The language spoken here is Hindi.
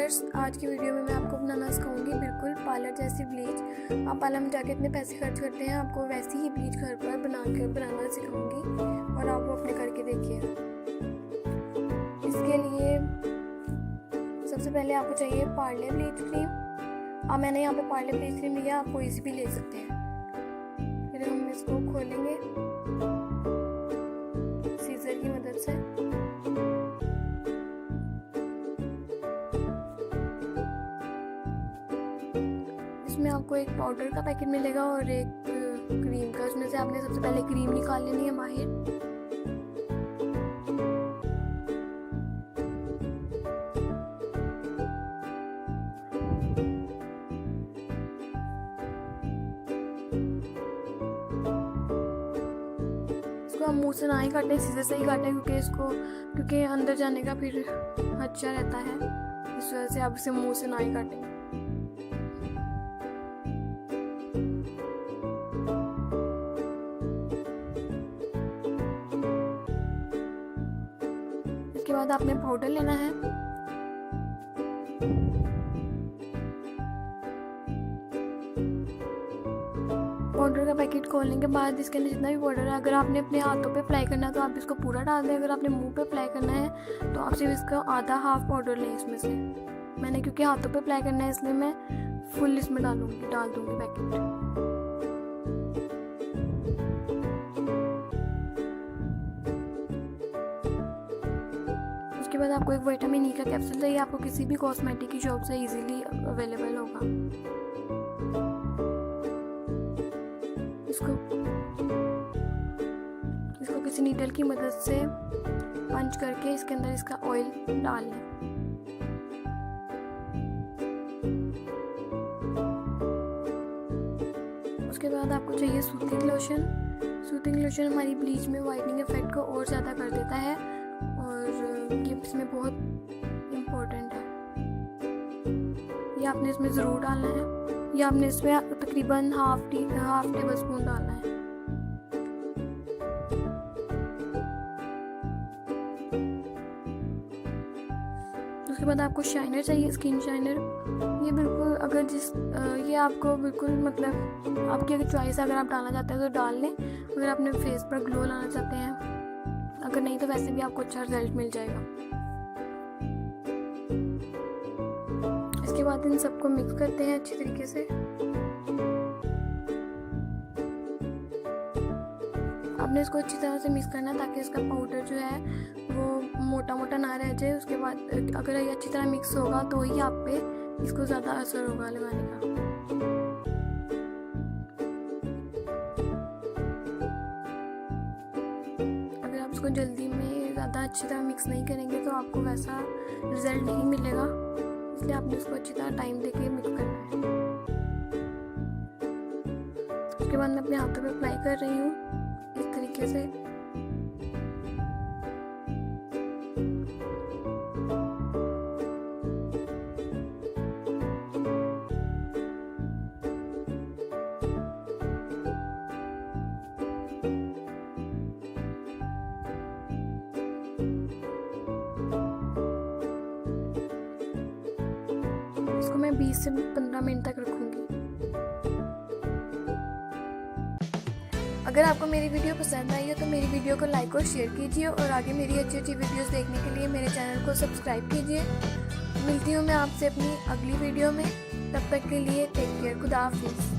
व्यूअर्स, आज की वीडियो में मैं आपको बनाना सिखाऊंगी बिल्कुल पार्लर जैसी ब्लीच। आप पार्लर में जाके इतने पैसे खर्च करते हैं, आपको वैसी ही ब्लीच घर पर बनाना सिखाऊंगी और आप वो अपने करके देखिएगा। इसके लिए सबसे पहले आपको चाहिए पार्ले ब्लीच क्रीम। मैंने यहाँ पे पार्ले ब्लीच क्रीम लिया, आप कोई सी भी ले सकते हैं। फिर हम इसको खोलेंगे सीजर की मदद से। इसमें आपको एक पाउडर का पैकेट मिलेगा और एक क्रीम का। उसमें से आपने सबसे पहले क्रीम निकाल लेनी है बाहर। इसको हम मुंह से ना ही काटें, सीधे से ही काटें, क्योंकि अंदर जाने का फिर खदशा रहता है। इस वजह से आप इसे मुंह से ना ही काटें। इसके बाद आपने पाउडर लेना है। पाउडर का पैकेट खोलने के बाद इसके अंदर जितना भी पाउडर है, अगर आपने अपने हाथों पे अप्लाई करना है तो आप इसको पूरा डाल दें। अगर आपने मुंह पे अप्लाई करना है तो आप सिर्फ इसका आधा हाफ पाउडर लें इसमें से। मैंने क्योंकि हाथों पे अप्लाई करना है इसलिए मैं फुल इसमें डाल दूंगी पैकेट। उसके बाद आपको एक विटामिन ई का कैप्सूल चाहिए। आपको किसी भी कॉस्मेटिक की शॉप से इजीली अवेलेबल होगा। इसको किसी नीडल की मदद से पंच करके इसके अंदर इसका ऑयल डाल लें। उसके बाद आपको चाहिए सूथिंग लोशन। सूथिंग लोशन हमारी ब्लीच में वाइटनिंग इफेक्ट को और ज़्यादा कर देता है और ये इसमें बहुत इम्पोर्टेंट है। ये आपने इसमें ज़रूर डालना है। ये आपने इसमें तकरीबन हाफ टेबल स्पून डालना है। उसके बाद आपको शाइनर चाहिए, स्किन शाइनर। ये बिल्कुल ये आपको बिल्कुल मतलब आपकी अगर चॉइस है, अगर आप डालना चाहते हैं तो डाल लें। अगर आपने फेस पर ग्लो लाना चाहते हैं, अगर नहीं तो वैसे भी आपको अच्छा रिजल्ट मिल जाएगा। इसके बाद इन सबको मिक्स करते हैं अच्छी तरीके से। आपने इसको अच्छी तरह से मिक्स करना है ताकि इसका पाउडर जो है वो मोटा मोटा ना रह जाए। उसके बाद अगर ये अच्छी तरह मिक्स होगा तो ही आप पे इसको ज़्यादा असर होगा लगाने का। अगर आप इसको जल्दी में ज़्यादा अच्छी तरह मिक्स नहीं करेंगे तो आपको वैसा रिजल्ट नहीं मिलेगा। इसलिए आपने इसको अच्छी तरह टाइम देके मिक्स करना है। उसके बाद मैं अपने हाथों पे अप्लाई कर रही हूँ इस तरीके से। इसको मैं 20 से 15 मिनट तक रखूँगी। अगर आपको मेरी वीडियो पसंद आई हो तो मेरी वीडियो को लाइक और शेयर कीजिए और आगे मेरी अच्छी अच्छी वीडियोस देखने के लिए मेरे चैनल को सब्सक्राइब कीजिए। मिलती हूँ मैं आपसे अपनी अगली वीडियो में। तब तक के लिए टेक केयर। खुदा हाफिज़।